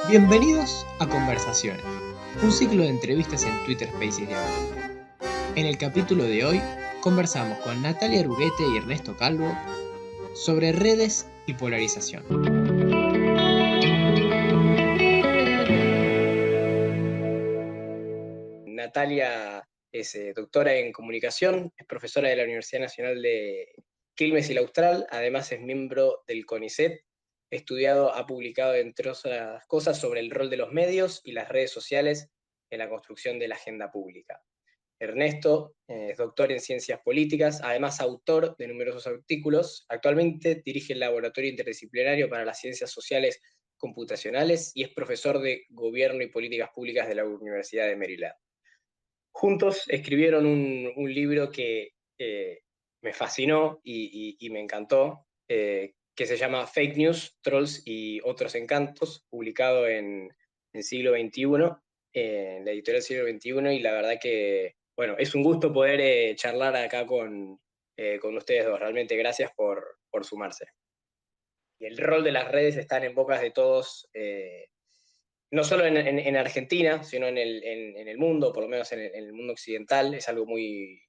Bienvenidos a Conversaciones, un ciclo de entrevistas en Twitter Spaces de ahora. En el capítulo de hoy conversamos con Natalia Aruguete y Ernesto Calvo sobre redes y polarización. Natalia es doctora en comunicación, es profesora de la Universidad Nacional de Quilmes y la Austral, además es miembro del CONICET, ha publicado entre otras cosas sobre el rol de los medios y las redes sociales en la construcción de la agenda pública. Ernesto es doctor en ciencias políticas, además autor de numerosos artículos. Actualmente dirige el Laboratorio Interdisciplinario para las Ciencias Sociales Computacionales y es profesor de Gobierno y Políticas Públicas de la Universidad de Maryland. Juntos escribieron un libro que me fascinó y me encantó, que se llama Fake News, Trolls y Otros Encantos, publicado en Siglo XXI, en la editorial Siglo XXI, y la verdad que, bueno, es un gusto poder charlar acá con ustedes dos. Realmente gracias por sumarse. Y el rol de las redes está en bocas de todos, no solo en Argentina, sino en el mundo, por lo menos en el mundo occidental, es algo muy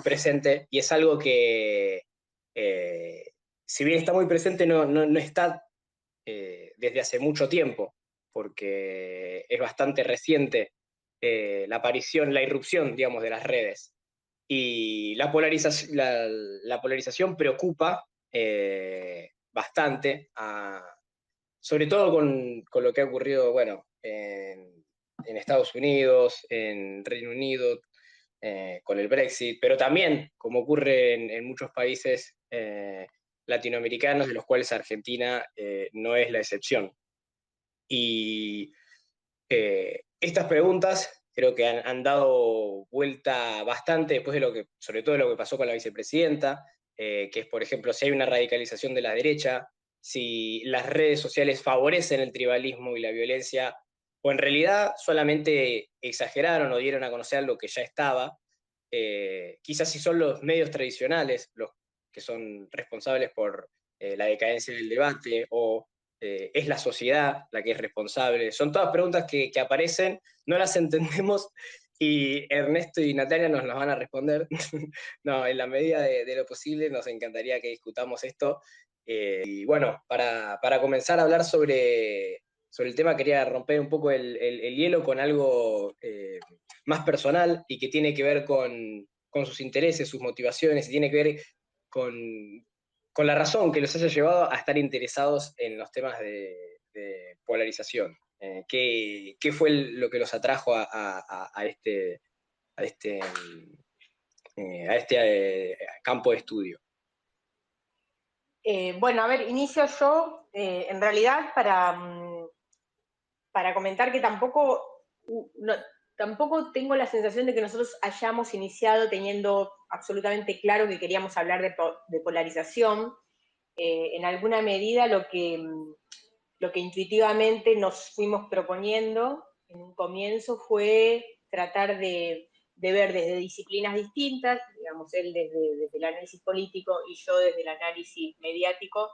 presente, y es algo que, si bien está muy presente, no está desde hace mucho tiempo, porque es bastante reciente la aparición, la irrupción, digamos, de las redes. Y la polarización preocupa bastante sobre todo con lo que ha ocurrido, bueno, en Estados Unidos, en Reino Unido, con el Brexit, pero también, como ocurre en muchos países latinoamericanos, de los cuales Argentina no es la excepción. Y estas preguntas creo que han dado vuelta bastante después de sobre todo de lo que pasó con la vicepresidenta, que es, por ejemplo, si hay una radicalización de la derecha, si las redes sociales favorecen el tribalismo y la violencia, o en realidad solamente exageraron o dieron a conocer lo que ya estaba. Quizás si son los medios tradicionales los que son responsables por la decadencia del debate, o es la sociedad la que es responsable. Son todas preguntas que aparecen, no las entendemos, y Ernesto y Natalia nos las van a responder. No, en la medida de lo posible nos encantaría que discutamos esto. Y bueno, para comenzar a hablar sobre el tema, quería romper un poco el hielo con algo más personal y que tiene que ver con sus intereses, sus motivaciones, y tiene que ver con la razón que los haya llevado a estar interesados en los temas de polarización. ¿Qué fue lo que los atrajo a este, campo de estudio? Bueno, a ver, inicio yo, en realidad, para comentar que tampoco tengo la sensación de que nosotros hayamos iniciado teniendo absolutamente claro que queríamos hablar de polarización. En alguna medida lo que intuitivamente nos fuimos proponiendo en un comienzo fue tratar de ver desde disciplinas distintas, digamos, él desde el análisis político y yo desde el análisis mediático,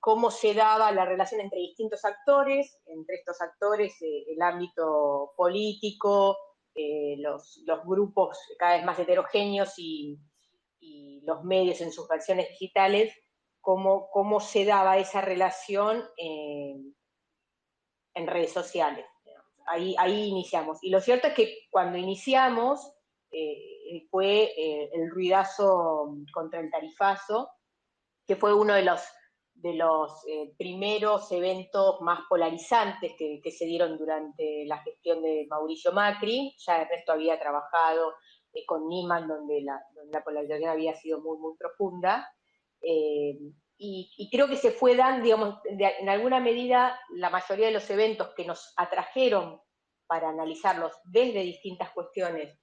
cómo se daba la relación entre distintos actores, entre estos actores el ámbito político, los grupos cada vez más heterogéneos y los medios en sus versiones digitales, cómo se daba esa relación en redes sociales. Ahí iniciamos. Y lo cierto es que cuando iniciamos fue el ruidazo contra el tarifazo, que fue uno de los primeros eventos más polarizantes que se dieron durante la gestión de Mauricio Macri. Ya Ernesto había trabajado con Nieman, donde la polarización había sido muy, muy profunda. Y creo que se fue dando, digamos, en alguna medida, la mayoría de los eventos que nos atrajeron para analizarlos desde distintas cuestiones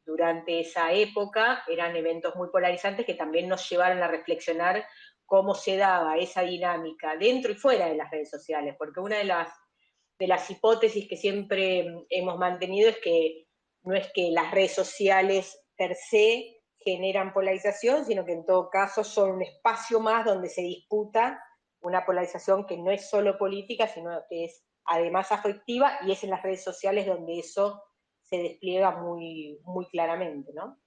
durante esa época eran eventos muy polarizantes que también nos llevaron a reflexionar cómo se daba esa dinámica dentro y fuera de las redes sociales, porque una de las hipótesis que siempre hemos mantenido es que no es que las redes sociales per se generan polarización, sino que en todo caso son un espacio más donde se disputa una polarización que no es solo política, sino que es además afectiva, y es en las redes sociales donde eso se despliega muy, muy claramente, ¿no?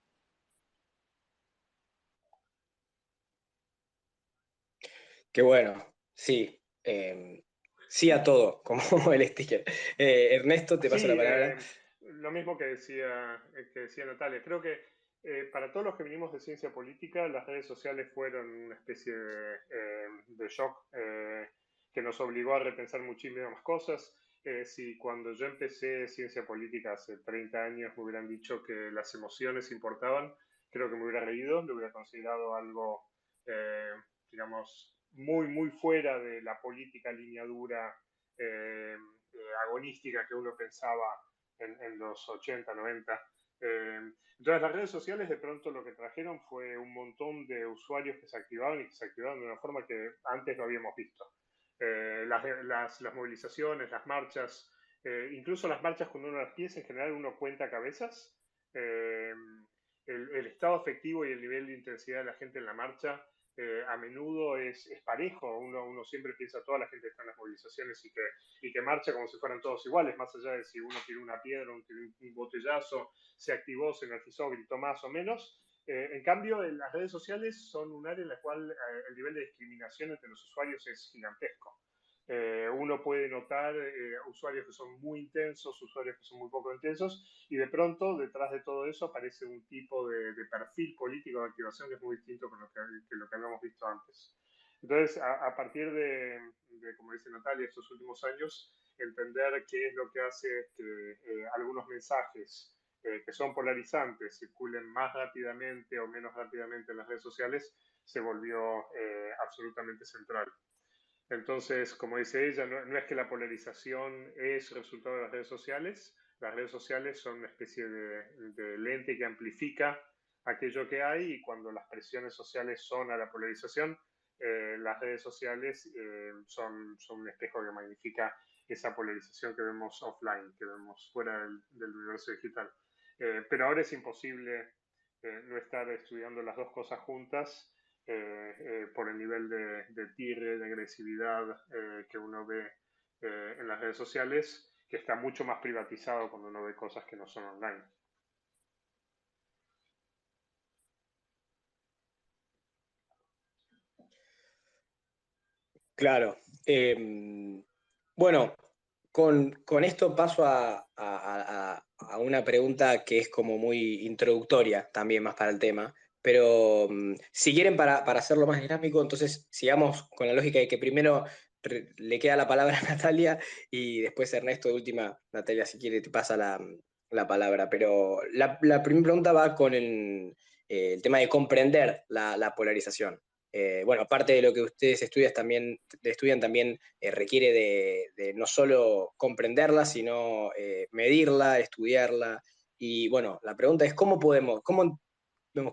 Qué bueno, sí. Sí a todo, como el sticker. Ernesto, te paso la Sí, palabra. lo mismo que decía Natalia. Creo que para todos los que vinimos de ciencia política, las redes sociales fueron una especie de shock que nos obligó a repensar muchísimas cosas. Si cuando yo empecé ciencia política hace 30 años me hubieran dicho que las emociones importaban, creo que me hubiera reído, lo hubiera considerado algo, eh, digamos, muy, muy fuera de la política línea dura agonística que uno pensaba en los 80, 90. Entonces las redes sociales de pronto lo que trajeron fue un montón de usuarios que se activaban y que se activaban de una forma que antes no habíamos visto. Las movilizaciones, las marchas, incluso las marchas cuando uno las piensa, en general uno cuenta cabezas. Eh, el estado afectivo y el nivel de intensidad de la gente en la marcha a menudo es parejo. Uno siempre piensa toda la gente que está en las movilizaciones y que marcha como si fueran todos iguales, más allá de si uno tiró una piedra, uno tiró un botellazo, se activó, se energizó, gritó más o menos. En cambio, en las redes sociales son un área en la cual el nivel de discriminación entre los usuarios es gigantesco. Uno puede notar usuarios que son muy intensos, usuarios que son muy poco intensos, y de pronto detrás de todo eso aparece un tipo de perfil político de activación que es muy distinto con lo que habíamos visto antes. Entonces, a partir como dice Natalia, estos últimos años, entender qué es lo que hace que algunos mensajes que son polarizantes circulen más rápidamente o menos rápidamente en las redes sociales se volvió absolutamente central. Entonces, como dice ella, no es que la polarización es resultado de las redes sociales son una especie de lente que amplifica aquello que hay y cuando las presiones sociales son a la polarización, las redes sociales son un espejo que magnifica esa polarización que vemos offline, que vemos fuera del universo digital. Pero ahora es imposible no estar estudiando las dos cosas juntas por el nivel de tirre, de agresividad que uno ve en las redes sociales, que está mucho más privatizado cuando uno ve cosas que no son online. Claro. Bueno, con esto paso a una pregunta que es como muy introductoria también más para el tema, pero si quieren para hacerlo más dinámico, entonces sigamos con la lógica de que primero le queda la palabra a Natalia y después Ernesto de última. Natalia, si quiere, te pasa la palabra, pero la primera pregunta va con el tema de comprender la polarización. Bueno, aparte de lo que ustedes estudian también requiere de no solo comprenderla, sino medirla, estudiarla. Y bueno, la pregunta es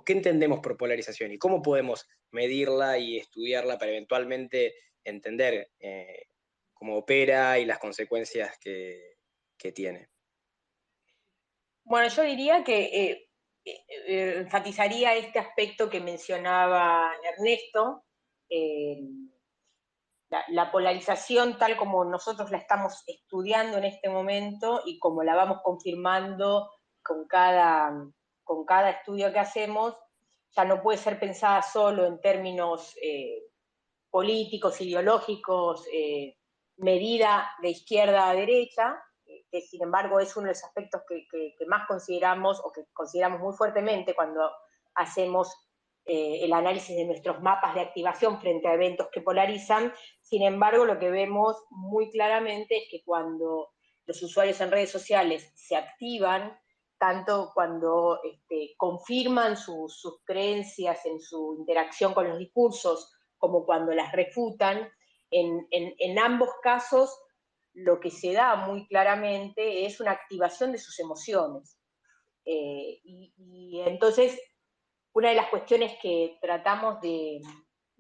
qué entendemos por polarización y cómo podemos medirla y estudiarla para eventualmente entender cómo opera y las consecuencias que tiene. Bueno, yo diría que enfatizaría este aspecto que mencionaba Ernesto, eh, la polarización tal como nosotros la estamos estudiando en este momento y como la vamos confirmando con con cada estudio que hacemos, ya no puede ser pensada solo en términos políticos, ideológicos, medida de izquierda a derecha, que sin embargo es uno de los aspectos que más consideramos o que consideramos muy fuertemente cuando hacemos el análisis de nuestros mapas de activación frente a eventos que polarizan. Sin embargo, lo que vemos muy claramente es que cuando los usuarios en redes sociales se activan, tanto cuando confirman sus creencias en su interacción con los discursos, como cuando las refutan, en ambos casos lo que se da muy claramente es una activación de sus emociones. Y entonces, una de las cuestiones que tratamos de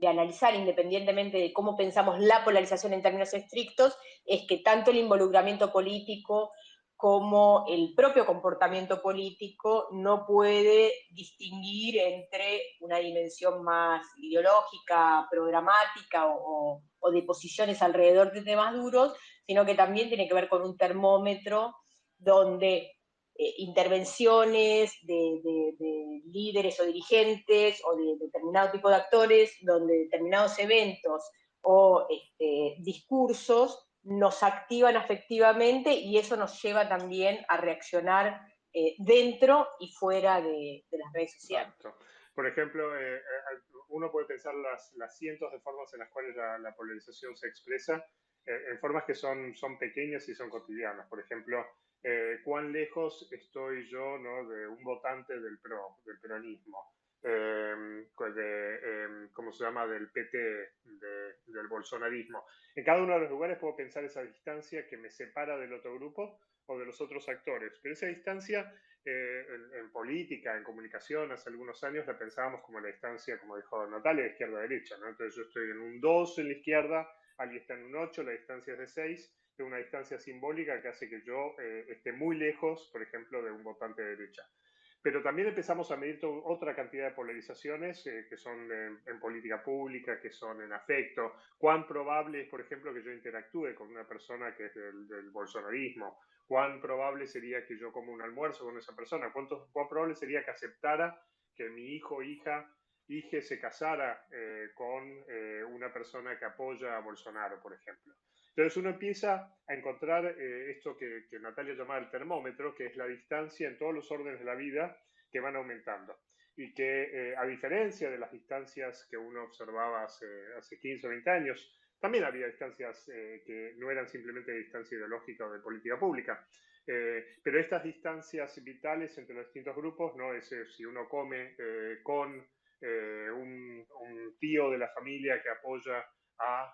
analizar, independientemente de cómo pensamos la polarización en términos estrictos, es que tanto el involucramiento político cómo el propio comportamiento político no puede distinguir entre una dimensión más ideológica, programática o de posiciones alrededor de temas duros, sino que también tiene que ver con un termómetro donde intervenciones de líderes o dirigentes o de determinado tipo de actores, donde determinados eventos o discursos nos activan afectivamente y eso nos lleva también a reaccionar dentro y fuera de las redes sociales. Exacto. Por ejemplo, uno puede pensar las cientos de formas en las cuales la polarización se expresa, en formas que son pequeñas y son cotidianas. Por ejemplo, cuán lejos estoy yo, ¿no?, de un votante del peronismo, ¿cómo se llama?, del PT, del bolsonarismo. En cada uno de los lugares puedo pensar esa distancia que me separa del otro grupo o de los otros actores, pero esa distancia en política, en comunicación, hace algunos años la pensábamos como la distancia, como dijo Natalia, de izquierda-derecha, ¿no? Entonces yo estoy en un 2 en la izquierda, alguien está en un 8, la distancia es de 6, es una distancia simbólica que hace que yo esté muy lejos, por ejemplo, de un votante de derecha. Pero también empezamos a medir otra cantidad de polarizaciones que son en política pública, que son en afecto. ¿Cuán probable es, por ejemplo, que yo interactúe con una persona que es del bolsonarismo? ¿Cuán probable sería que yo coma un almuerzo con esa persona? ¿Cuán probable sería que aceptara que mi hijo o hija se casara con una persona que apoya a Bolsonaro, por ejemplo? Entonces uno empieza a encontrar esto que Natalia llamaba el termómetro, que es la distancia en todos los órdenes de la vida que van aumentando. Y que a diferencia de las distancias que uno observaba hace 15 o 20 años, también había distancias que no eran simplemente de distancia ideológica o de política pública. Pero estas distancias vitales entre los distintos grupos, ¿no? Es si uno come con un tío de la familia que apoya a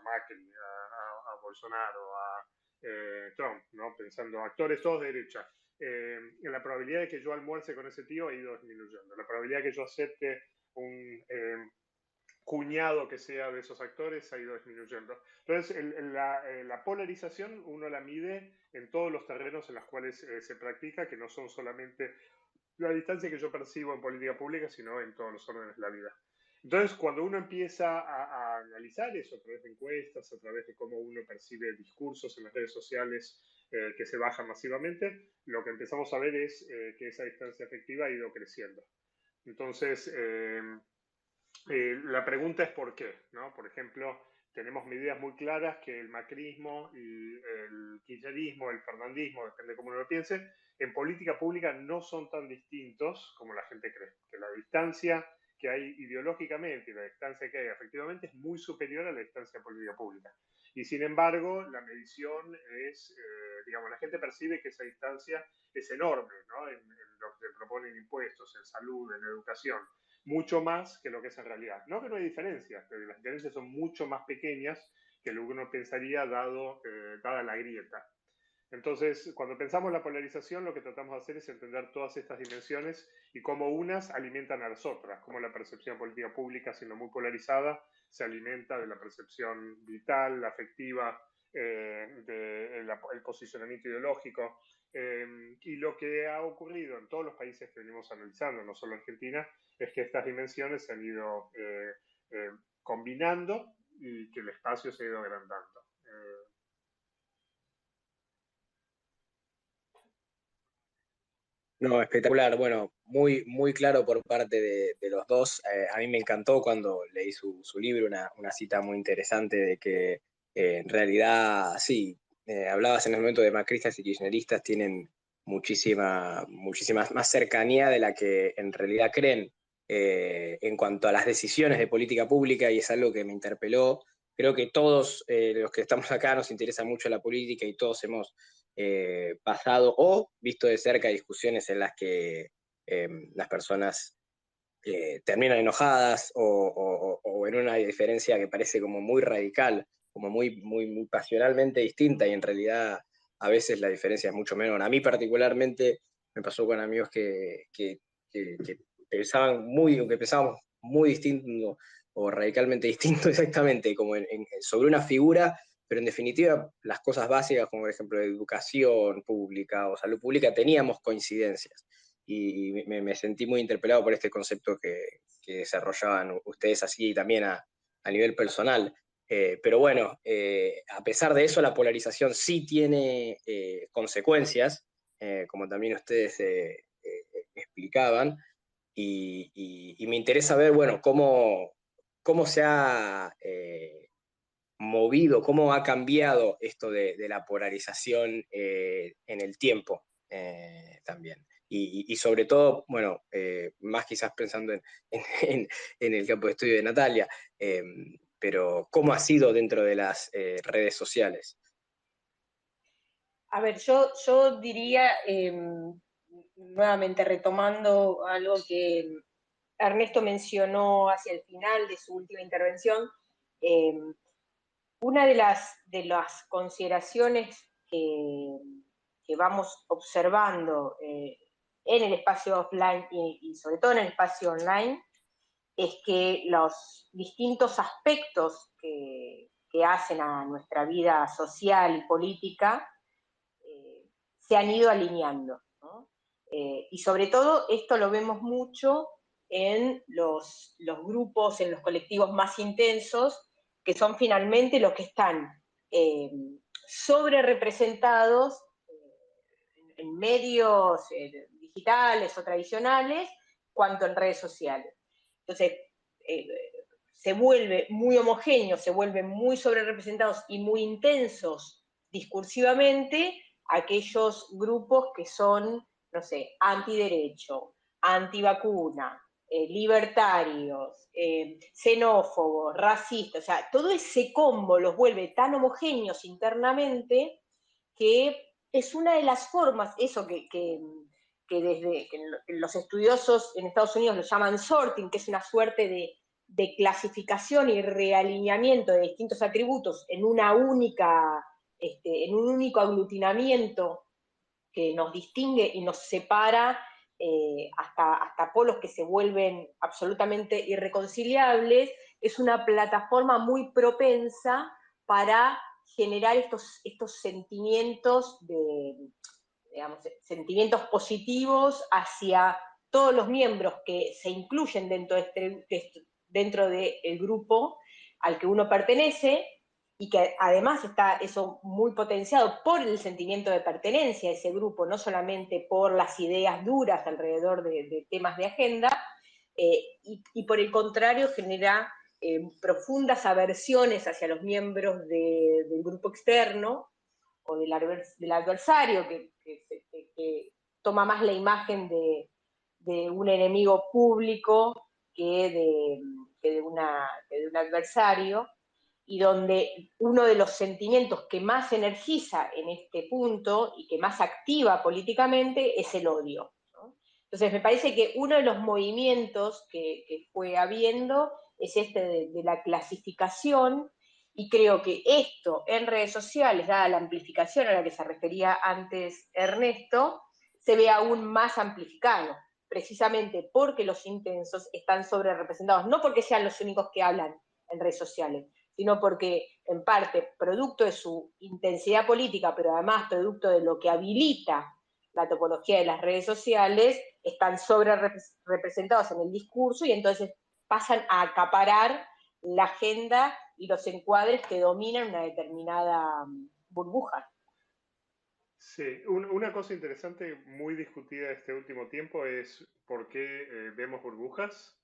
Macri, a Bolsonaro, a Trump, ¿no? Pensando actores todos de derecha. La probabilidad de que yo almuerce con ese tío ha ido disminuyendo. La probabilidad de que yo acepte un cuñado que sea de esos actores ha ido disminuyendo. Entonces, la polarización uno la mide en todos los terrenos en los cuales se practica, que no son solamente la distancia que yo percibo en política pública, sino en todos los órdenes de la vida. Entonces, cuando uno empieza a analizar eso a través de encuestas, a través de cómo uno percibe discursos en las redes sociales que se bajan masivamente, lo que empezamos a ver es que esa distancia afectiva ha ido creciendo. Entonces, la pregunta es por qué, ¿no? Por ejemplo, tenemos medidas muy claras que el macrismo y el kirchnerismo, el fernandismo, depende de cómo uno lo piense, en política pública no son tan distintos como la gente cree. Que la distancia que hay ideológicamente y la distancia que hay efectivamente es muy superior a la distancia política pública. Y sin embargo, la medición es, digamos, la gente percibe que esa distancia es enorme, ¿no? En lo que se proponen impuestos, en salud, en educación, mucho más que lo que es en realidad. No que no hay diferencias, pero las diferencias son mucho más pequeñas que lo que uno pensaría dada la grieta. Entonces, cuando pensamos la polarización, lo que tratamos de hacer es entender todas estas dimensiones y cómo unas alimentan a las otras, cómo la percepción política pública, siendo muy polarizada, se alimenta de la percepción vital, afectiva, del posicionamiento ideológico. Y lo que ha ocurrido en todos los países que venimos analizando, no solo Argentina, es que estas dimensiones se han ido combinando y que el espacio se ha ido agrandando. No, espectacular. Bueno, muy, muy claro por parte de los dos. A mí me encantó cuando leí su libro, una cita muy interesante de que en realidad, sí, hablabas en el momento de macristas y kirchneristas, tienen muchísima más cercanía de la que en realidad creen en cuanto a las decisiones de política pública, y es algo que me interpeló. Creo que todos los que estamos acá nos interesa mucho la política y todos hemos pasado o visto de cerca discusiones en las que las personas terminan enojadas o en una diferencia que parece como muy radical, como muy pasionalmente distinta, y en realidad a veces la diferencia es mucho menor. A mí particularmente me pasó con amigos que que pensábamos muy distinto o radicalmente distinto exactamente, como sobre una figura, pero en definitiva las cosas básicas, como por ejemplo educación pública o salud pública, teníamos coincidencias. Y me sentí muy interpelado por este concepto que desarrollaban ustedes así también a nivel personal. Pero bueno, a pesar de eso, la polarización sí tiene consecuencias, como también ustedes explicaban, y me interesa ver, bueno, cómo se ha movido, cómo ha cambiado esto de la polarización en el tiempo también. Y sobre todo, bueno, más quizás pensando en, en el campo de estudio de Natalia, pero cómo ha sido dentro de las redes sociales. A ver, yo diría, nuevamente retomando algo que Ernesto mencionó hacia el final de su última intervención, eh, una de las consideraciones que vamos observando en el espacio offline y sobre todo en el espacio online es que los distintos aspectos que hacen a nuestra vida social y política se han ido alineando, ¿no? Y sobre todo esto lo vemos mucho en los grupos, en los colectivos más intensos, que son finalmente los que están eh, sobre representados en medios digitales o tradicionales, cuanto en redes sociales. Entonces, eh, se vuelve muy homogéneo, se vuelven muy sobre representados y muy intensos discursivamente aquellos grupos que son, no sé, antiderecho, antivacuna, libertarios, xenófobos, racistas, o sea, todo ese combo los vuelve tan homogéneos internamente que es una de las formas, eso que los estudiosos en Estados Unidos lo llaman sorting, que es una suerte de clasificación y realineamiento de distintos atributos en una única, en un único aglutinamiento que nos distingue y nos separa hasta polos que se vuelven absolutamente irreconciliables, es una plataforma muy propensa para generar estos sentimientos digamos, sentimientos positivos hacia todos los miembros que se incluyen dentro del grupo al que uno pertenece, y que además está eso muy potenciado por el sentimiento de pertenencia a ese grupo, no solamente por las ideas duras alrededor de temas de agenda, y por el contrario genera profundas aversiones hacia los miembros del grupo externo o del adversario, que toma más la imagen de un enemigo público que de un adversario, y donde uno de los sentimientos que más energiza en este punto y que más activa políticamente es el odio, ¿no? Entonces me parece que uno de los movimientos que fue habiendo es este de la clasificación, y creo que esto en redes sociales, dada la amplificación a la que se refería antes Ernesto, se ve aún más amplificado, precisamente porque los intensos están sobre representados, no porque sean los únicos que hablan en redes sociales, sino porque en parte producto de su intensidad política, pero además producto de lo que habilita la topología de las redes sociales, están sobre representados en el discurso y entonces pasan a acaparar la agenda y los encuadres que dominan una determinada burbuja. Sí, una cosa interesante, muy discutida este último tiempo, es por qué vemos burbujas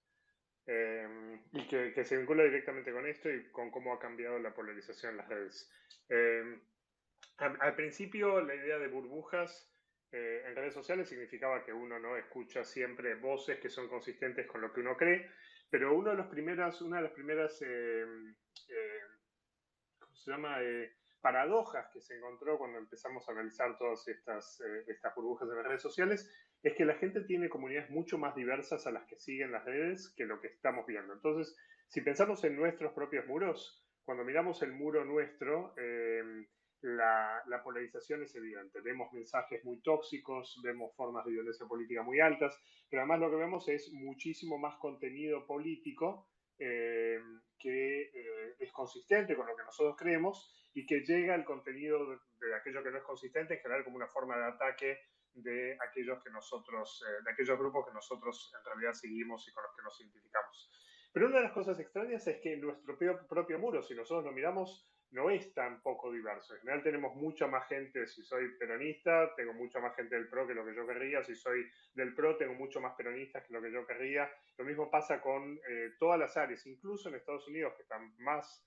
y que se vincula directamente con esto y con cómo ha cambiado la polarización en las redes. Al principio, la idea de burbujas en redes sociales significaba que uno no escucha siempre voces que son consistentes con lo que uno cree, pero una de las primeras ¿cómo se llama? Paradojas que se encontró cuando empezamos a analizar todas estas burbujas de las redes sociales es que la gente tiene comunidades mucho más diversas a las que siguen las redes que lo que estamos viendo. Entonces, si pensamos en nuestros propios muros, cuando miramos el muro nuestro, la polarización es evidente. Vemos mensajes muy tóxicos, vemos formas de violencia política muy altas, pero además lo que vemos es muchísimo más contenido político que es consistente con lo que nosotros creemos y que llega al contenido de aquello que no es consistente en general como una forma de ataque de aquellos de aquellos grupos que nosotros en realidad seguimos y con los que nos identificamos. Pero una de las cosas extrañas es que nuestro propio muro, si nosotros lo miramos, no es tan poco diverso. En general tenemos mucha más gente, si soy peronista, tengo mucha más gente del PRO que lo que yo querría, si soy del PRO, tengo mucho más peronistas que lo que yo querría. Lo mismo pasa con todas las áreas, incluso en Estados Unidos, que están más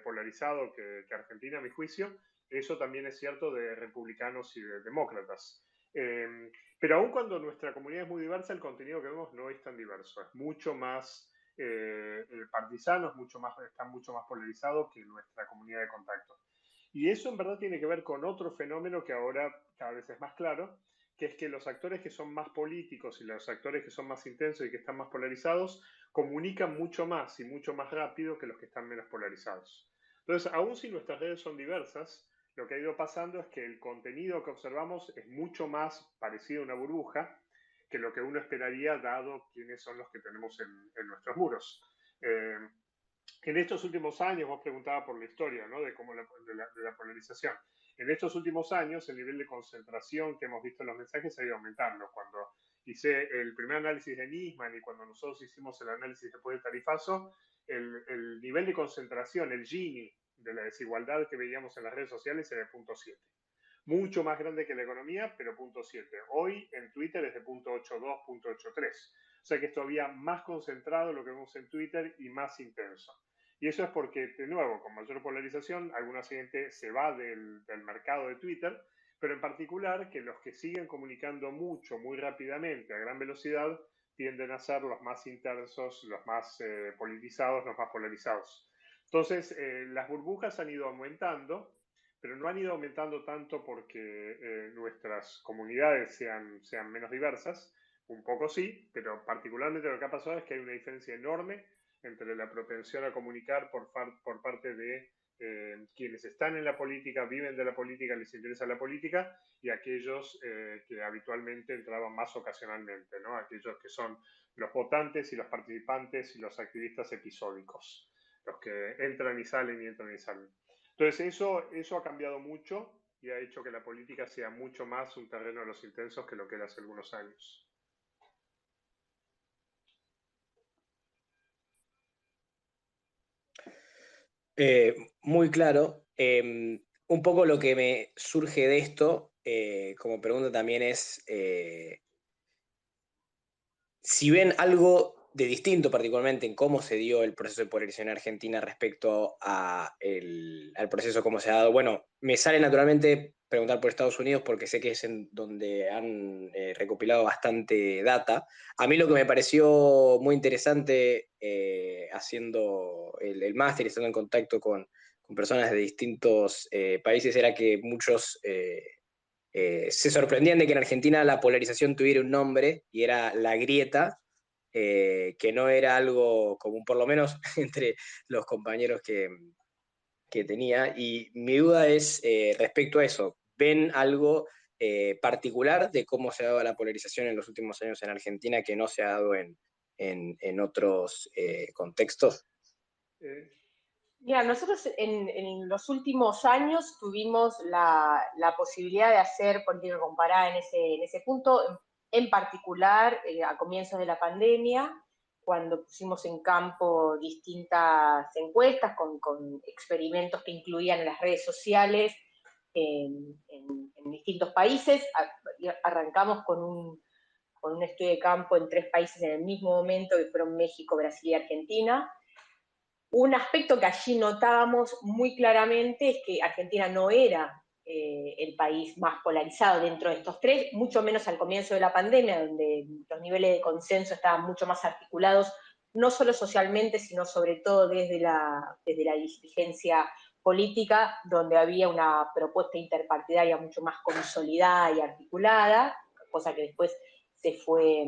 polarizado que Argentina, a mi juicio. Eso también es cierto de republicanos y de demócratas. Pero aun cuando nuestra comunidad es muy diversa, el contenido que vemos no es tan diverso, es mucho más partisanos, están mucho más polarizados que nuestra comunidad de contacto. Y eso en verdad tiene que ver con otro fenómeno que ahora cada vez es más claro, que es que los actores que son más políticos y los actores que son más intensos y que están más polarizados comunican mucho más y mucho más rápido que los que están menos polarizados. Entonces, aun si nuestras redes son diversas, lo que ha ido pasando es que el contenido que observamos es mucho más parecido a una burbuja que lo que uno esperaría dado quiénes son los que tenemos en nuestros muros. En estos últimos años, vos preguntabas por la historia, ¿no? De la polarización. En estos últimos años, el nivel de concentración que hemos visto en los mensajes ha ido aumentando. Cuando hice el primer análisis de Nisman y cuando nosotros hicimos el análisis después del tarifazo, el nivel de concentración, el Gini de la desigualdad que veíamos en las redes sociales era de 0.7. Mucho más grande que la economía, pero 0.7. Hoy en Twitter es de 0.82, 0.83. O sea que es todavía más concentrado lo que vemos en Twitter y más intenso. Y eso es porque, de nuevo, con mayor polarización, alguna gente se va del mercado de Twitter, pero en particular que los que siguen comunicando mucho, muy rápidamente, a gran velocidad, tienden a ser los más intensos, los más politizados, los más polarizados. Entonces, las burbujas han ido aumentando, pero no han ido aumentando tanto porque nuestras comunidades sean menos diversas, un poco sí, pero particularmente lo que ha pasado es que hay una diferencia enorme entre la propensión a comunicar por parte de quienes están en la política, viven de la política, les interesa la política, y aquellos que habitualmente entraban más ocasionalmente, ¿no? Aquellos que son los votantes y los participantes y los activistas episódicos, los que entran y salen y entran y salen. Entonces eso ha cambiado mucho y ha hecho que la política sea mucho más un terreno de los intensos que lo que era hace algunos años. Muy claro. Un poco lo que me surge de esto, como pregunta también es, si ven algo de distinto particularmente en cómo se dio el proceso de polarización en Argentina respecto al proceso como se ha dado. Bueno, me sale naturalmente preguntar por Estados Unidos porque sé que es en donde han recopilado bastante data. A mí lo que me pareció muy interesante haciendo el máster y estando en contacto con personas de distintos países era que muchos se sorprendían de que en Argentina la polarización tuviera un nombre y era la grieta, que no era algo común, por lo menos entre los compañeros que tenía. Y mi duda es respecto a eso, ¿ven algo particular de cómo se ha dado la polarización en los últimos años en Argentina que no se ha dado en otros contextos? Mira, nosotros en los últimos años tuvimos la posibilidad de hacer política comparada en ese punto, en particular a comienzos de la pandemia, cuando pusimos en campo distintas encuestas con experimentos que incluían las redes sociales en distintos países. Arrancamos con un estudio de campo en 3 países en el mismo momento, que fueron México, Brasil y Argentina. Un aspecto que allí notábamos muy claramente es que Argentina no era el país más polarizado dentro de estos 3, mucho menos al comienzo de la pandemia, donde los niveles de consenso estaban mucho más articulados, no solo socialmente, sino sobre todo desde la dirigencia política, donde había una propuesta interpartidaria mucho más consolidada y articulada, cosa que después se fue,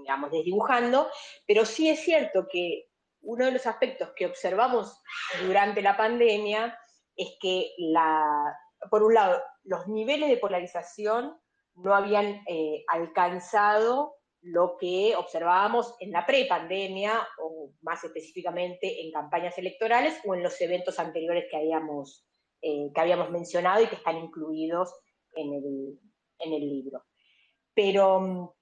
digamos, desdibujando, pero sí es cierto que uno de los aspectos que observamos durante la pandemia es que, por un lado, los niveles de polarización no habían alcanzado lo que observábamos en la prepandemia, o más específicamente en campañas electorales o en los eventos anteriores que habíamos mencionado y que están incluidos en el libro. Pero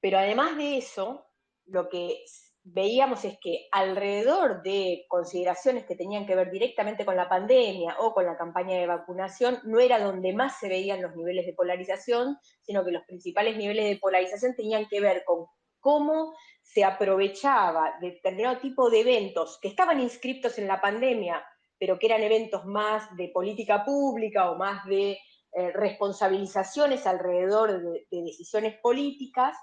además de eso, lo que veíamos es que alrededor de consideraciones que tenían que ver directamente con la pandemia o con la campaña de vacunación, no era donde más se veían los niveles de polarización, sino que los principales niveles de polarización tenían que ver con cómo se aprovechaba determinado tipo de eventos que estaban inscriptos en la pandemia, pero que eran eventos más de política pública o más de responsabilizaciones alrededor de decisiones políticas,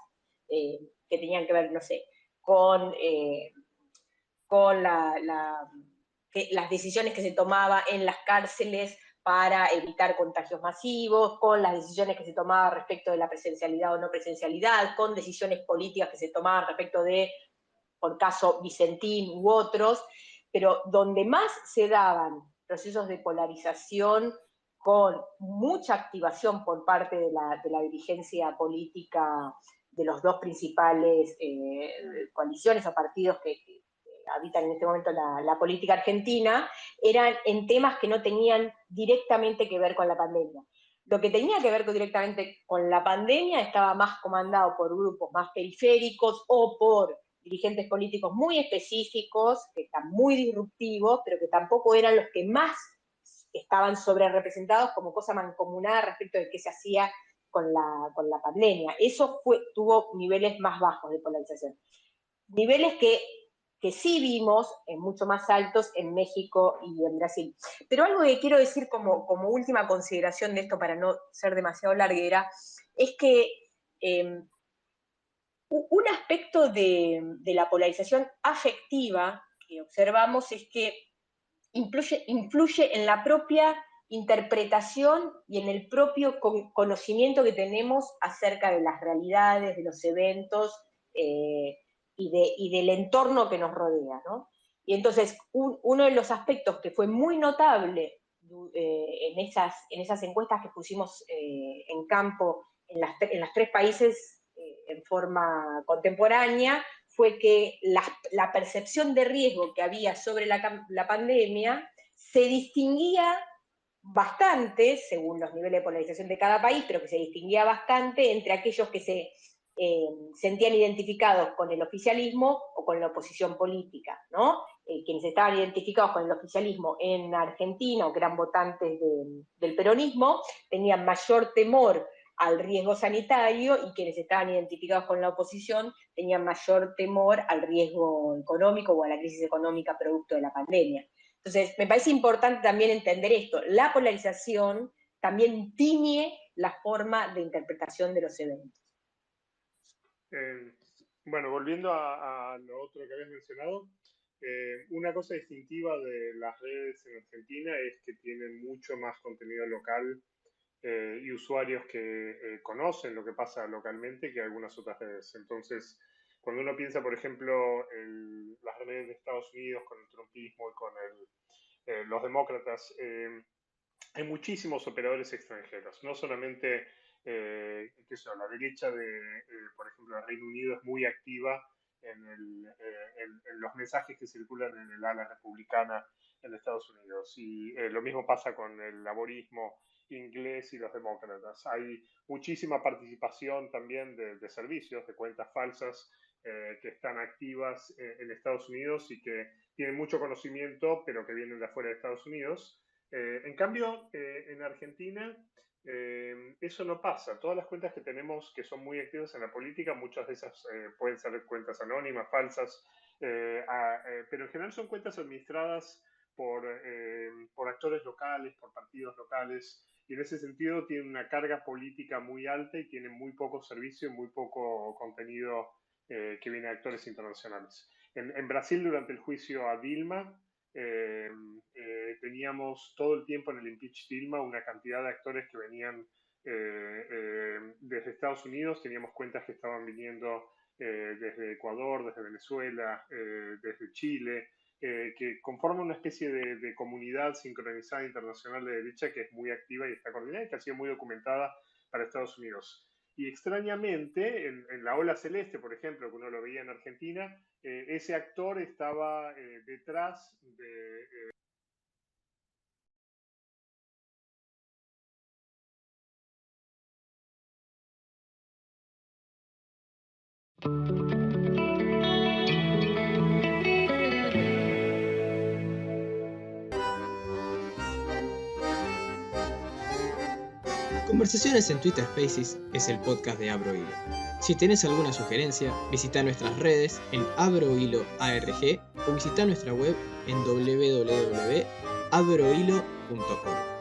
que tenían que ver, no sé, con las decisiones que se tomaban en las cárceles para evitar contagios masivos, con las decisiones que se tomaban respecto de la presencialidad o no presencialidad, con decisiones políticas que se tomaban respecto de, por caso Vicentín u otros, pero donde más se daban procesos de polarización con mucha activación por parte de la dirigencia política de los dos principales coaliciones o partidos que habitan en este momento la política argentina, eran en temas que no tenían directamente que ver con la pandemia. Lo que tenía que ver directamente con la pandemia estaba más comandado por grupos más periféricos o por dirigentes políticos muy específicos, que están muy disruptivos, pero que tampoco eran los que más estaban sobre representados como cosa mancomunada respecto de qué se hacía con la pandemia. Eso tuvo niveles más bajos de polarización. Niveles que sí vimos mucho más altos en México y en Brasil. Pero algo que quiero decir como última consideración de esto, para no ser demasiado larguera, es que un aspecto de la polarización afectiva que observamos es que influye en la propia interpretación y en el propio conocimiento que tenemos acerca de las realidades, de los eventos y del entorno que nos rodea, ¿no? Y entonces, uno de los aspectos que fue muy notable en esas encuestas que pusimos en campo en las tres países en forma contemporánea, fue que la percepción de riesgo que había sobre la pandemia se distinguía bastante, según los niveles de polarización de cada país, pero que se distinguía bastante entre aquellos que se sentían identificados con el oficialismo o con la oposición política, ¿no? Quienes estaban identificados con el oficialismo en Argentina o que eran votantes del peronismo, tenían mayor temor al riesgo sanitario, y quienes estaban identificados con la oposición tenían mayor temor al riesgo económico o a la crisis económica producto de la pandemia. Entonces, me parece importante también entender esto. La polarización también tiñe la forma de interpretación de los eventos. Bueno, volviendo a lo otro que habías mencionado, una cosa distintiva de las redes en Argentina es que tienen mucho más contenido local y usuarios que conocen lo que pasa localmente que algunas otras redes. Entonces, cuando uno piensa, por ejemplo, en las redes de Estados Unidos con el trumpismo y con los demócratas, hay muchísimos operadores extranjeros, no solamente la derecha por ejemplo, el Reino Unido es muy activa en los mensajes que circulan en el ala republicana en Estados Unidos. Y lo mismo pasa con el laborismo inglés y los demócratas. Hay muchísima participación también de servicios, de cuentas falsas que están activas en Estados Unidos y que tienen mucho conocimiento, pero que vienen de afuera de Estados Unidos. En cambio, en Argentina eso no pasa. Todas las cuentas que tenemos que son muy activas en la política, muchas de esas pueden ser cuentas anónimas, falsas, pero en general son cuentas administradas por actores locales, por partidos locales, y en ese sentido tienen una carga política muy alta y tienen muy poco servicio y muy poco contenido que viene de actores internacionales. En Brasil, durante el juicio a Dilma, teníamos todo el tiempo en el impeach Dilma una cantidad de actores que venían desde Estados Unidos, teníamos cuentas que estaban viniendo desde Ecuador, desde Venezuela, desde Chile, que conforman una especie de comunidad sincronizada internacional de derecha que es muy activa y está coordinada y que ha sido muy documentada para Estados Unidos. Y extrañamente, en La Ola Celeste, por ejemplo, que uno lo veía en Argentina, ese actor estaba detrás de... Conversaciones en Twitter Spaces es el podcast de Abro Hilo. Si tenés alguna sugerencia, visita nuestras redes en abrohilo.arg o visita nuestra web en www.abrohilo.com.